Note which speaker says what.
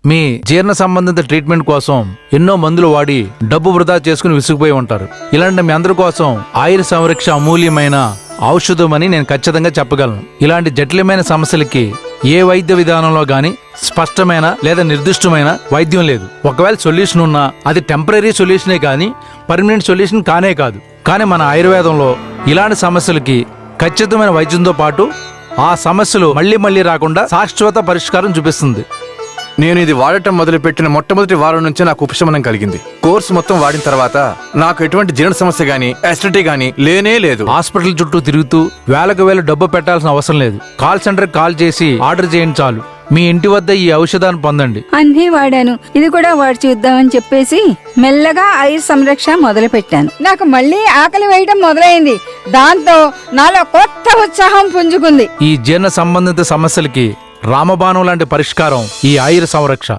Speaker 1: మీ జీర్ణ సంబంధిత ట్రీట్మెంట్ కోసం ఎన్నో మందులు వాడి డబ్బు వృధా చేసుకుని విసిగిపోయి ఉంటారు. ఇలాంటి మీ అందరి కోసం ఆయుర్ సంరక్ష అమూల్యమైన ఔషధమని నేను ఖచ్చితంగా చెప్పగలను. ఇలాంటి జటిలమైన సమస్యలకి ఏ వైద్య విధానంలో గాని స్పష్టమైన లేదా నిర్దిష్టమైన వైద్యం లేదు. ఒకవేళ సొల్యూషన్ ఉన్నా అది టెంపరీ సొల్యూషనే కానీ పర్మనెంట్ సొల్యూషన్ కానే కాదు. కానీ మన ఆయుర్వేదంలో ఇలాంటి సమస్యలకి ఖచ్చితమైన వైద్యంతో పాటు ఆ సమస్యలు మళ్ళీ రాకుండా శాశ్వత పరిష్కారం చూపిస్తుంది.
Speaker 2: నేను ఇది వాడటం మొదలుపెట్టిన మొట్టమొదటి వారం నుంచే నాకు ఉపశమనం కలిగింది. కోర్సు మొత్తం వాడిన తర్వాత నాకు ఎటువంటి జీర్ణ సమస్య గానీ అసిడిటీ గానీ లేనే లేదు.
Speaker 1: హాస్పిటల్ చుట్టూ తిరుగుతూ వేలకు వేలు డబ్బు పెట్టాల్సిన అవసరం లేదు. కాల్ సెంటర్ కాల్ చేసి ఆర్డర్ చేయండి చాలు. మీ ఇంటి వద్ద ఈ ఔషధాన్ని పొందండి.
Speaker 3: అన్నీ వాడాను, ఇది కూడా వాడి చూద్దామని చెప్పేసి మెల్లగా ఆయుర్ సంరక్ష మొదలు పెట్టాను. నాకు మళ్ళీ ఆకలి వేయడం మొదలైంది. దాంతో నాలో కొత్త ఉత్సాహం పుంజుకుంది.
Speaker 1: ఈ జీర్ణ సంబంధిత సమస్యలకి రామబాణం లాంటి పరిష్కారం ఈ ఆయుర్ సంరక్ష.